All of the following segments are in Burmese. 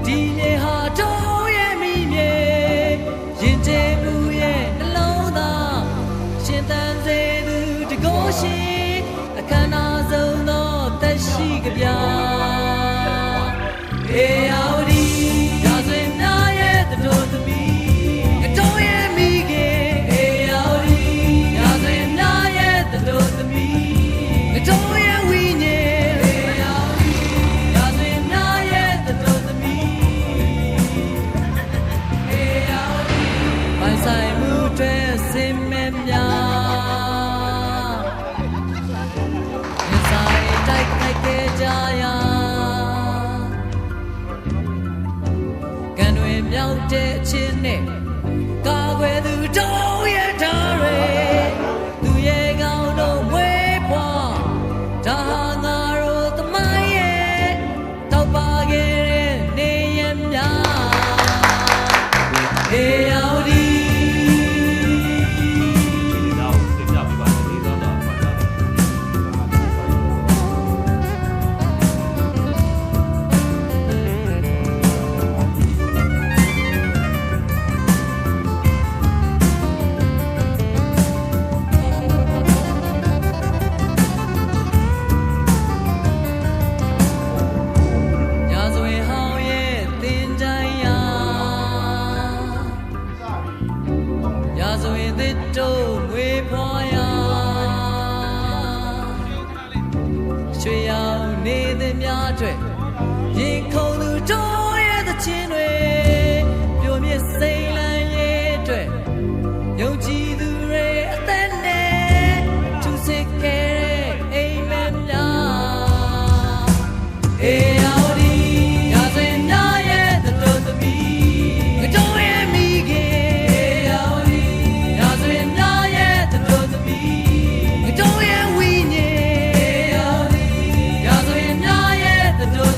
ဒီမြေဟာတို့ရဲ့မိမြေရင်ကျဲမှုရဲ့နှလုံးသားရှင်သန်စေသူတကောရှိအခမ်းအနားဆုံးသောသက်ရှိကြပြအေယာဝတီရာဇဝင်များရဲ့တို့သမီးတို့ရဲ့မိခင်အေယာဝတီရာဇဝင်များရဲ့တို့သမီးတို့ရဲ့ဝိညာဉ်အေယာဝတီရာဇဝင်များရဲ့တို့သမီးအေယာဝတီပိုင်ဆိုင်မှုတွေစင်မဲ့များတိုက်ခဲ့ကြရာကံတွေမြောက်တဲ့အချင်းနဲ့ကာကွယ်သူတို့ရဲ့ဓာတ်တွေသူရဲ့ကောင်းတို့မွေးဖွားဒါဟာငါတို့သမိုင်းရဲ့တောက်ပါခဲ့တဲ့နေရများအေယာဝတီတို့ငွေဖွားရာရွှေရောင်နေသည်များအတွက်ရင်ခုန်သူတို့ရဲ့သချင်းတွေပြိုမြစ်စိမ့်လန်းရဲ့အတွက်ယုံကြည်သူတွေအသက်နဲ့သူစစ်ခဲ့တဲ့အိမ်မက်များအေယာဝတီရာဇဝင်များရဲ့တို့သမီးတို့ရဲ့မိခင်တို့ရဲ့ဝိညာဉ်ရာဇဝင်များရဲ့တို့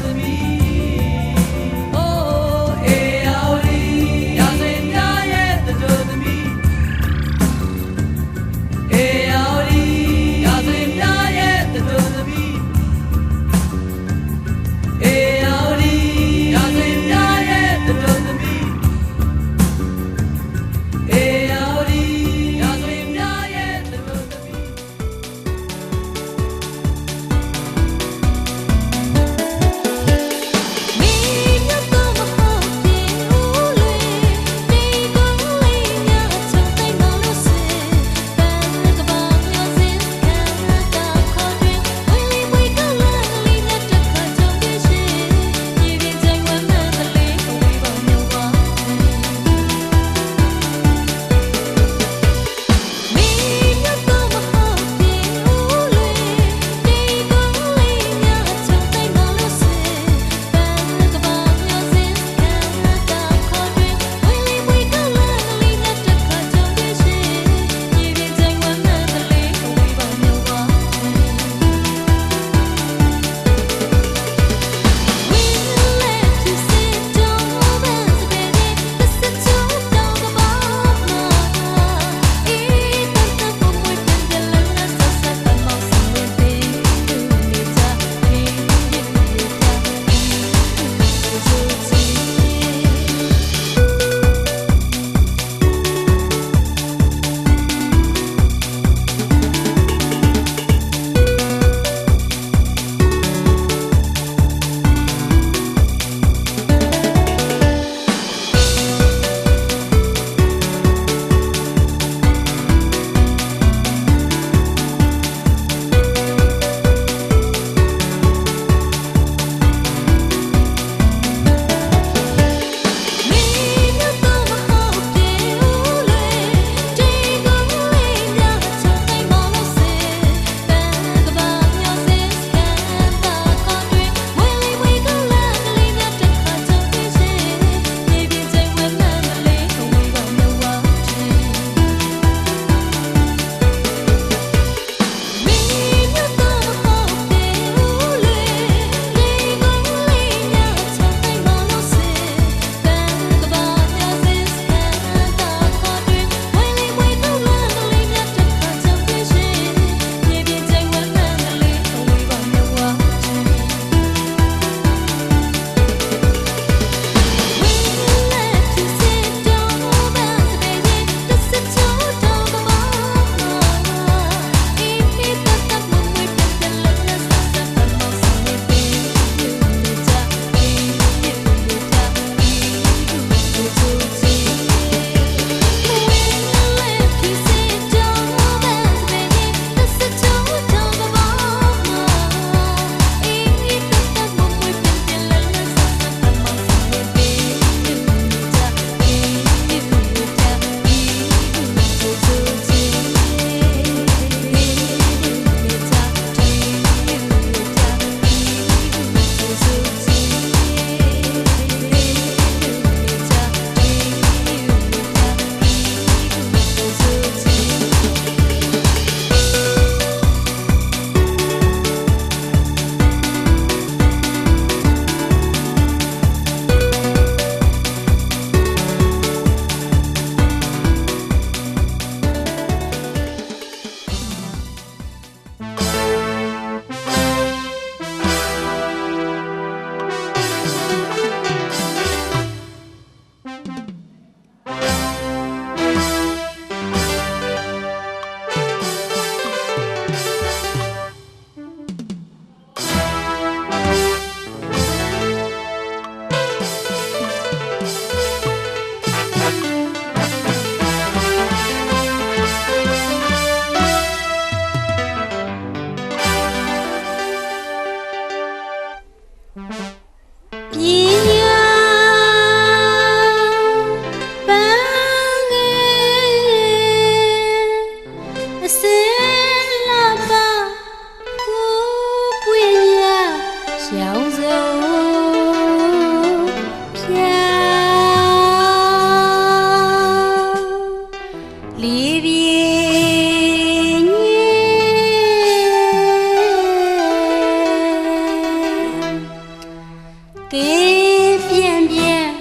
给偏偏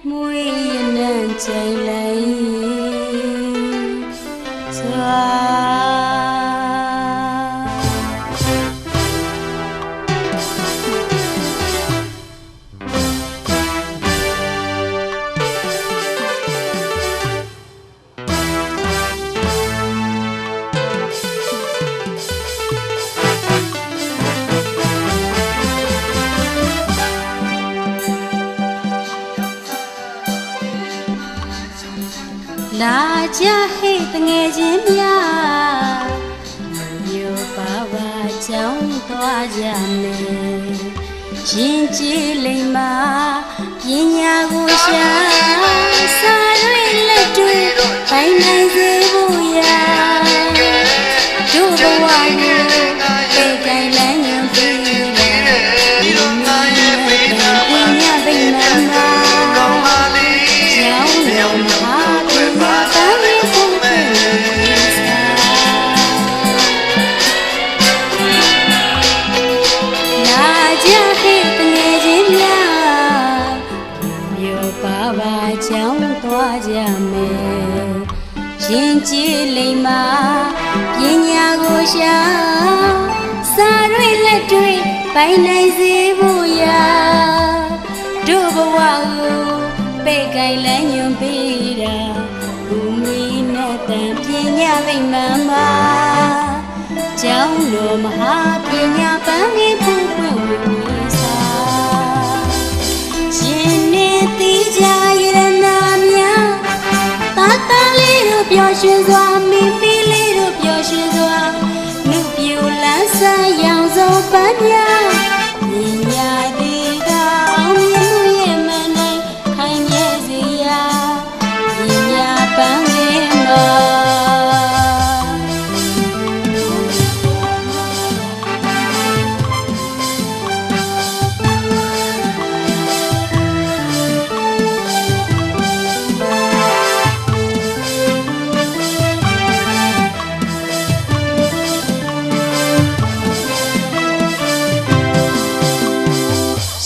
每人ใจ来လာကြဟဲ့တငယ်ချင်းများမြို့ပါပါချောင်းသွားကြမယ်ရင်ကြည်လိမ့်မှာပညာကိုရှာစာတွေလက်တွေပိုင်နိုင်စေဖို့ရာတို့ဘဝကိုပေကိုင်လန်းညွန်ပြီးဒီမှာရဲ့ပညာဗိမာန်မှာကျောင်းတော်မှာရင်ကြည်လိမ့်မှာပညာကိုရှာစာတွေလက်တွေပိုင်နိုင်စေဖို့ရာတို့ဘဝကိုပေကိုင်လန်းညွန်ပေးတာဘူမိနဲ့တန်ပညာဗိမာန်မှာကျောင်းတော်မဟာပညာပန်းလေးဖွင့်ဖွင့်ဝေစာရှင်နေတိကြရတနာများတာလေးတို့ပျော်ရွှင်စွာမင်းပီးလေးတို့ပျော်ရွှင်စွာနှုတ်ပြူလန်းဆန်းရောင်စုံပန်းများညီညာဒီကအောင်မြင်မှုရဲ့မန်နိုင်ခိုင်မြဲစေရာညီညာပန်းငယ်မှာ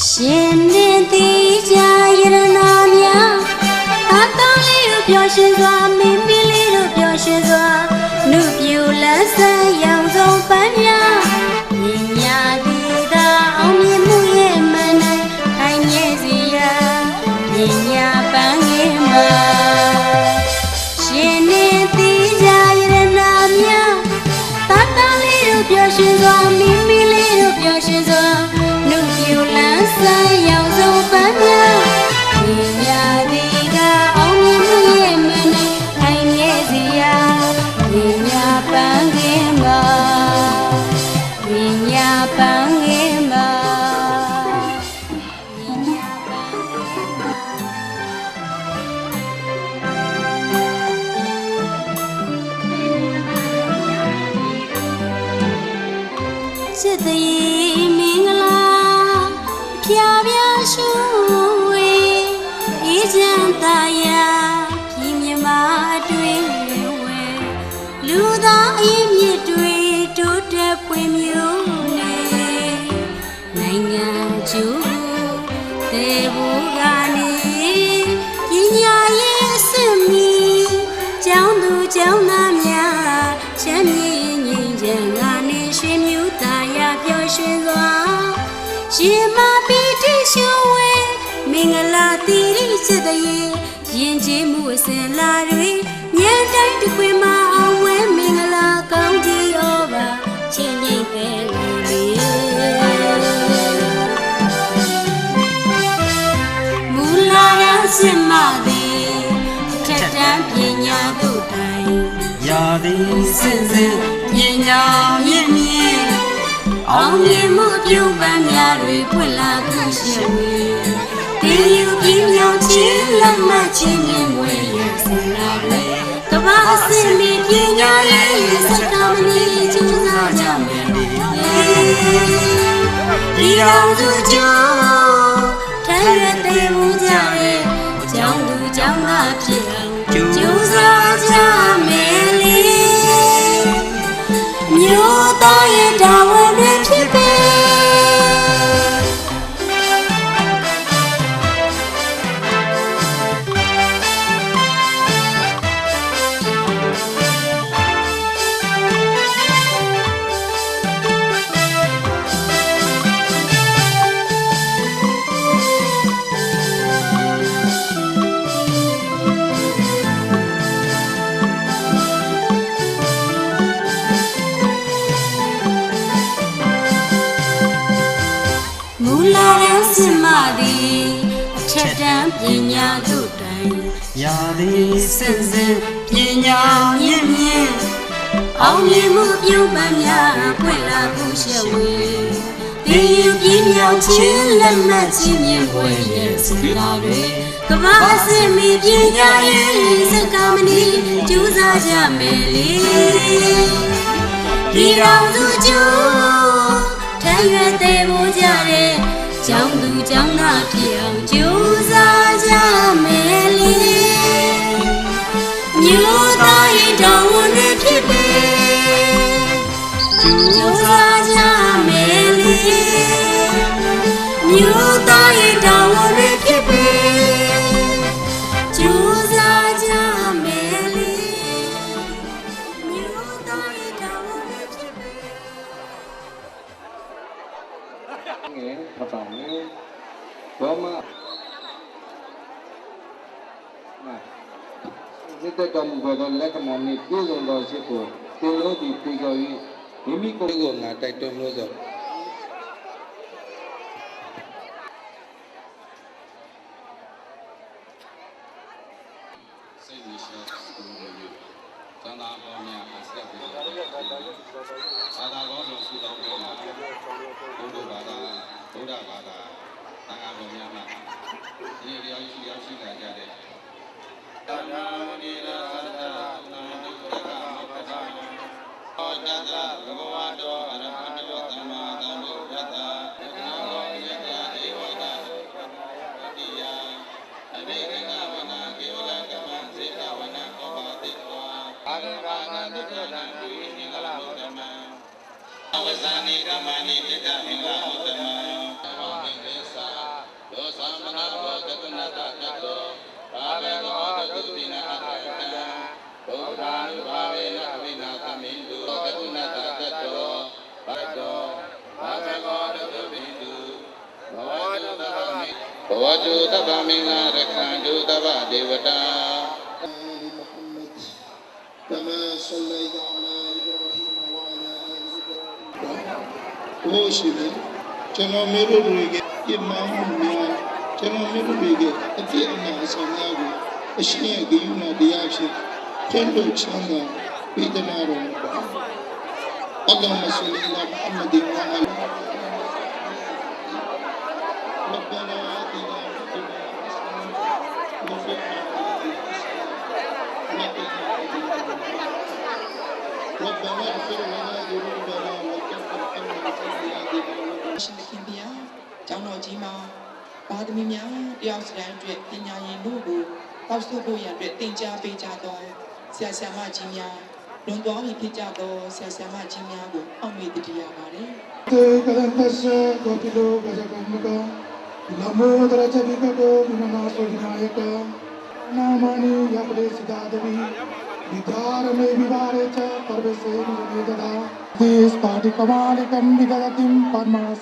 ရှင်နေတိကြရတနာများတာလေးတို့ပျော်ရွှင်စွာမင်းပီးလေးတို့ပျော်ရွှင်စွာနှုတ်ပြူလန်းဆန်းရောင်စုံပန်းများညီညာဒီသာအောင်မြင်မှုရဲ့မန်နိုင်ခိုင်မြဲစေရာညီညာပန်းငယ်မှာရှင်နေတိကြရတနာများတာလေးတို့ပျော်ရွှင်စွာမင်းပီးလေးတို့ပျော်ရွှင်စွာနှုတ်ပြူလန်းဆန်းရောင်စုံပန်းများညီညာဒီကအောင်မြင်မှုရဲ့မန်နိုင်ခိုင်မြဲစေရာညီညာပန်းငယ်မှာညီညာပန်းငယ်မှာစစ်သည်မင်္ဂလာဖြာပြရှူဝေအေးချမ်းသာယာပြည်မြမအတွင်ဝဲလူသားအင်းမြစ်တွေတိုးတက်ဖွံ့ဖြိုးနေနိုင်ငံကျူတေဘူးကနေပညာရေးအစစ်မီကျောင်းသူကျောင်းသားများချမ်းမြေငြိမ်းချမ်းကနေရှင်မြူသာယာပျော်ရွှင်စွာရှင်မပီတိရှူဝဲမင်္ဂလာတိရိစစ်တရေရင်ကျေးမှုအစဉ်လာတွေညံတိုင်းတစ်ခွေမှာအောင်ဝဲမင်္ဂလာကောင်းကြီးရောပါချင်းငိမ့်ပဲလေမူလာရစစ်မသည်ထက်တန်းပညာတို့တိုင်ရာသည်စဉ်စဉ်ပညာမြင့်မြင့်အောင်မြင်မှုပြုပန်းများတွေဖွင့်လာခုရှိဝေဒီယူပြီးမြောင်ချင်းလက်မှတ်ချင်းမြင်ဝဲရစနာတွေကဘာအစင်မီပညာရဲ့စတောင်းနေကျူးစားကြမယ်ဒီအောင်သူကျော်ထိုင်ရတဲ့မူကြရဲ့ကျောင်းသူကျောင်းသားဖြစ်အောင်ကျူးစားကြမယ်လေမြို့သားရဲ့တာဝန်တွေဖြစ်ပေ မူလာရစင်မသည်အထက်တန်းပညာတို့တိုင်ရာသည်စင်စင်ပညာမြင့်မြင့်အောင်မြင်မှုပြုပန်းများဖွင့်လာဖို့ရှက်ဝေဒီပြင်းမြောက်ခြင်းလက်မှတ်ချင်းမြင်ပွဲရဲ့စင်လာတွေကမ္ဘာအစင်မီပညာရေးစကားမနီကျူးစားကြမယ်လေဒီတော်သူကျူထမ်းရွယ်သေးဖို့ကြတဲ့ကျောင်းသူကျောင်းသားဖြစ်အောင်ကျူးစားကြမယ်လေမြို့သားရင်တော်ဝန်တွေဖြစ်ပေကျူးစားကြမယ်လေမြို့သားရင်တော်ဝန်တွေဖြစ်ပေကျူးစားကြမယ်လေမြို့သားရင်တော်ဝန်တွေဖြစ်ပေငယ်ဖတ်ပါမယ်ဘောမဒီတက်တော်မူသောလက္ခဏာနှင့်ပြည့်စုံသောစိတ်ကိုသင်တို့သည်ပြေကြော်၍မိမိကိုယ်ကိုငါတိုက်တွန်းလို့ဆိုစိတ်ဝိရှားကိုယ်ကိုသံသာပေါင်းများအဆက်ပြီးသာသာကောင်းဆုံးဆုတောင်းပေးမှာဘုရားဘာသာဗုဒ္ဓဘာသာသံဃာတော်များမှာဒီတရားရှိရောက်ရှိလာကြတဲ့တဏှာနိရာသနာနုတကမေပ္ပဒါဟောတသဘဂဝတောအရဟတောသမ္မာသမ္ဗုဒ္ဓတ္တနာဟောယတဧဝနာတိယအဘိဓမ္မာဝနာကေဝလကမံစေတဝနာကောပါတိတောအာရဘာနာဒုက္ခတံဝိနိကလဘုဒ္ဓမံအဝဇာနိကမဏိတိတမိလာဘုဒ္ဓမံဘောမိသေသာဒောသမနာဘောတကနတတတောဘာဘေကောတုတိနာအတတံဘုရားနုဘာဝေနအဝိနာသမိတုတကုဏတတတောဘတ်တောဘာဘေကောတုတိတုဘဝတုတဗ္ဗမိဘဝတုတဗ္ဗမိငါရခန္တုတဗ္ဗဒေဝတာكما صليت على إبراهيم وعلى آل إبراهيم ဘုရားရှင်ကျွန်တော်မျိုးတို့ရဲ့ပြမမှုများကျွန်တော်မျိုးတို့ရဲ့အပြည့်အနာအဆောင်များကိုအရှင်ရဲ့ဂရုဏာတရားဖြင့်ကျင့်လို့ချမ်းသာပေးသနာတော်မူပါအလ္လာဟ်ဆလ္လာလဟ်အလัยဟိဝါအလာربنا آتنا في الدنيا حسنة وفي الآخرة حسنة ربنا اغفر لنا ذنوبنا وكفر عنا سيئاتنا ရှင်သခင်ဗျာကျောင်းတော်ကြီးမှာဘာသမီးများတယောက်စတန်းအတွက်ပညာရည်တို့ကိုတောက်ဆုဖို့ရန်အတွက်သင်ကြားပေးကြတော့ဆရာဆရာမကြီးများလွန်သွားပြီဖြစ်ကြတော့ဆရာဆရာမကြီးများကိုအောက်မေ့တည်ရပါတယ် Kalantasa Gopilo Gajagamaka Namo Drajabikato Vinanaso Vinayaka Namani Yapade Siddhadavi Vidharame Vivarecha Parvese Nidada This party Kamalikam Vidadatim Padmas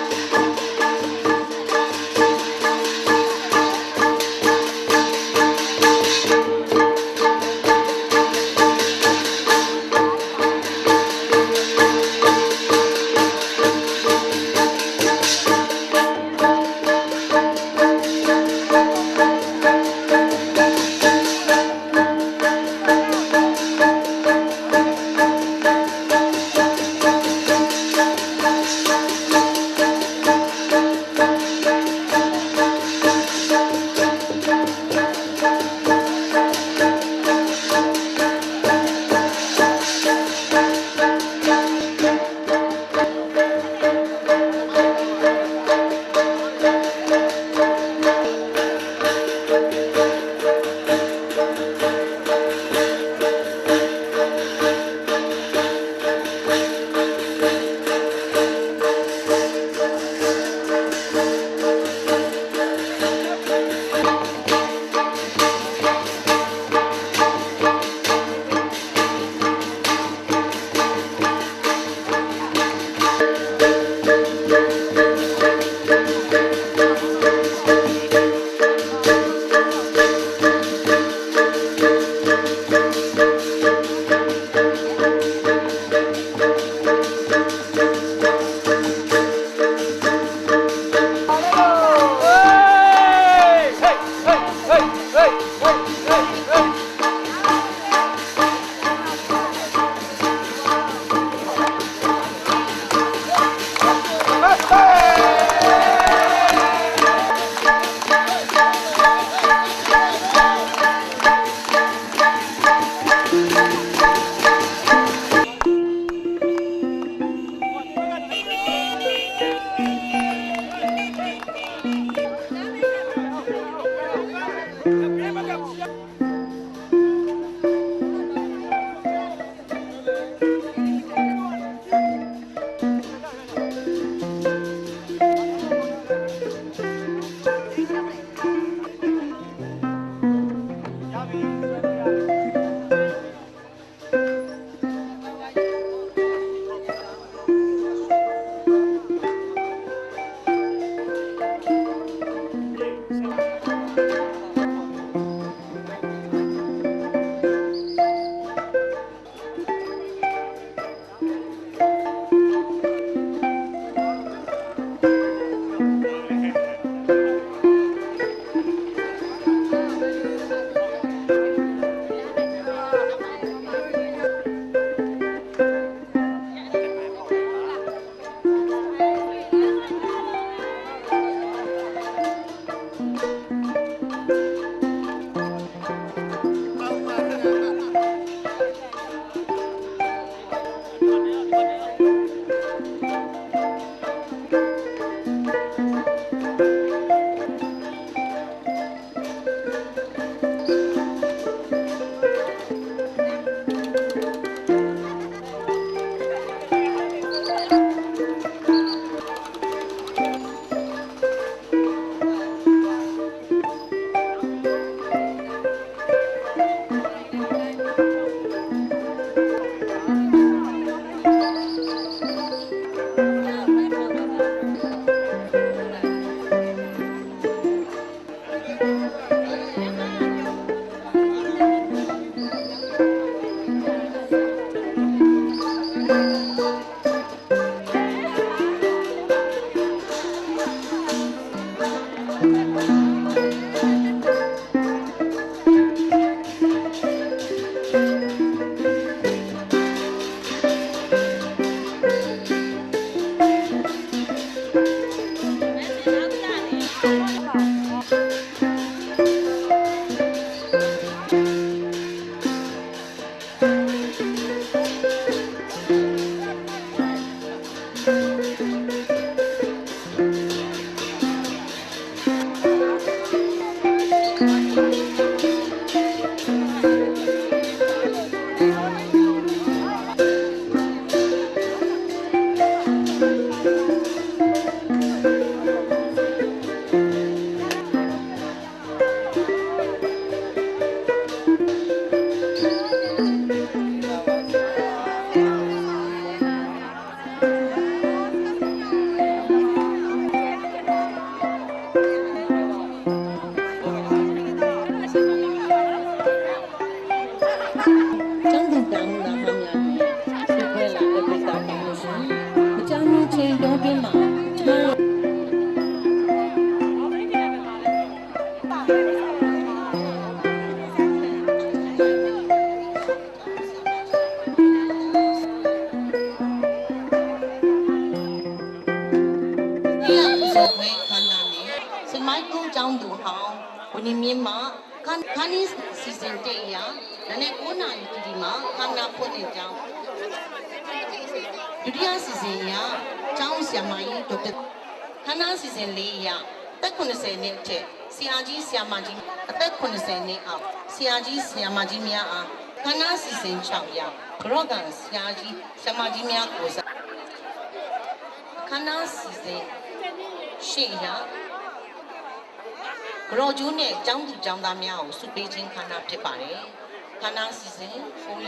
Groju နဲ့ကျောင်းသူကျောင်းသားများကိုစုပေးခြင်းခန္ဓာဖြစ်ပါတယ်။ခန္ဓာစီစဉ်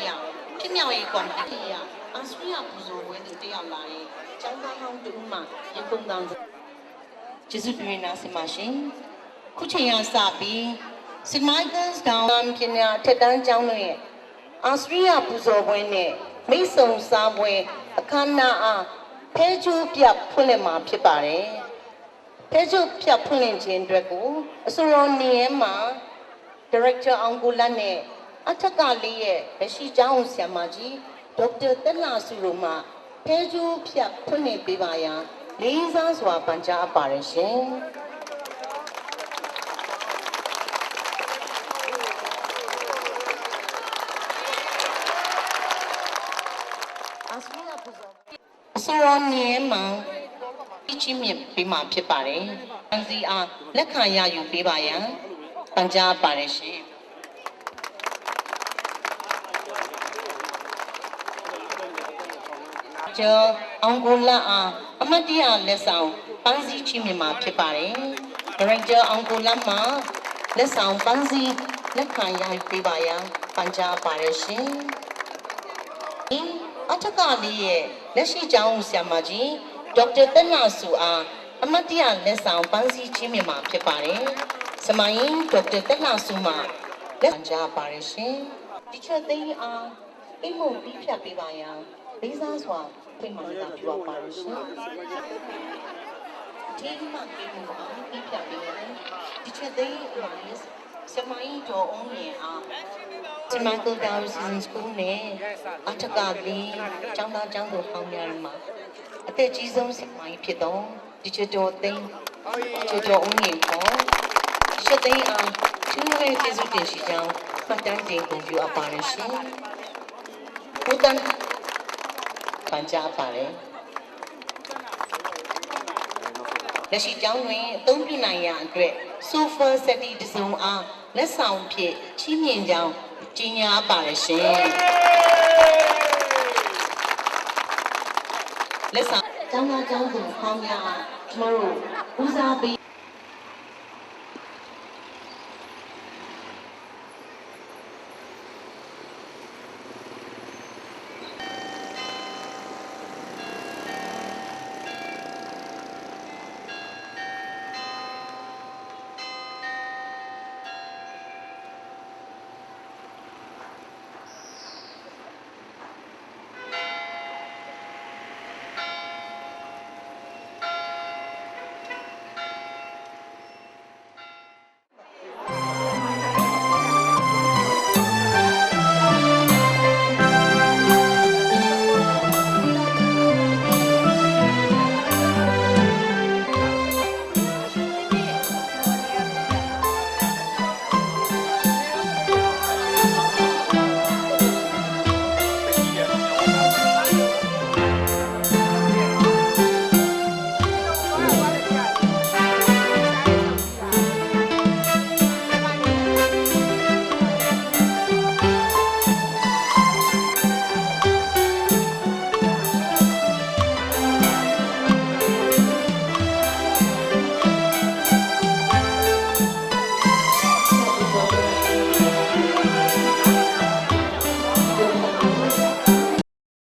900ဖြစ်မြောက်ရေးကော်မတီရအစရိယပူဇော်ဝဲသူတယောက်လာရင်ကျောင်းသားဟောင်းတူမှရကုံတောင်းကျေးဇူးပြုနေဆင်ပါရှင်။ခုချိန်ရစပြီး St. Michael's Down ပြည်နယ်ထက်တန်းကျောင်းတို့ရဲ့အစရိယပူဇော်ပွဲနဲ့မိတ်ဆုံစားပွဲအခမ်းအနားအားဖဲချိုးပြဖွင့်လှစ်မှာဖြစ်ပါတယ်။ဖဲချိုးပြဖွင့်လှစ်ခြင်းအတွက်ကိုအစိုးရနေရာမှာ Director အောင်ကိုလတ်နဲ့အထက်ကလေးရဲ့လက်ရှိကျောင်းဆရာမကြီးဒေါက်တာတက်လာစုတို့မှဖဲချိုးပြဖွင့်လှစ်ပေးပါရန်လေးစားစွာပန်ကြားအပ်ပါတယ်ရှင်။အစိုးရနေရာမှာချင်းမြင့်ပေးမှာဖြစ်ပါတယ်။အန်စီအားလက်ခံရယူပေးပါရန်ပန်ကြားပါတယ်ရှင်။ကျော်အောင်ကိုလတ်အားအမတ်တရလက်ဆောင်ပန်းစည်းချင်းမြင့်မှာဖြစ်ပါတယ်။ Director အောင်ကိုလတ်မှာလက်ဆောင်ပန်းစည်းလက်ခံရယူပေးပါရန်ပန်ကြားပါတယ်ရှင်။အထက်ကလေးရဲ့လက်ရှိကျောင်းဆရာမကြီးဒေါက်တာတက်လာစုအားအမတ်တရလက်ဆောင်ပန်းစည်းချင်းမြင့်မှာဖြစ်ပါတယ်။စမယင်းဒေါက်တာတက်လာစုမှာလက်ခံကြပါတယ်ရှင်။ဒီချက်သိန်းအားအိမ်မုံပြီးဖြတ်ပေးပါရန်လေးစားစွာဖိတ်မှန်တာပြုပါတယ်ရှင်။ဒီမှာအိမ်မုံအားပြီးဖြတ်ပေးရန်ဒီချက်သိန်းအားစမယင်းတော်အောင်ရင်အားSt. Michael Down Season School နဲ့အထက်ကလေးကျောင်းသားကျောင်းသူဟောင်းများမှာအသက်ကြီးဆုံးဆရာမကြီးဖြစ်တော့ဒီချတော်သိန်းချတော်ဦးရင်ပေါ်ရှစ်သိန်းအောင်သူ့ရဲ့ကျေးဇူးတင်ရှိကြောင်းမှတ်တမ်းတင်ဂုဏ်ပြုအပ်ပါတယ်ရှင်။ဘုဒ္ဓံပန်ကြားပါတယ်။လက်ရှိကျောင်းတွင်အသုံးပြုနိုင်ရန်အတွက် sofa set တစ်စုံအားလက်ဆောင်ဖြင့်ချီးမြှင့်ကြောင်းကြီးညာပါတယ်ရှင်လက်ဆောင်ကျောင်းသားကျောင်းသူဟောင်းများကျမတို့ဦးစားပေး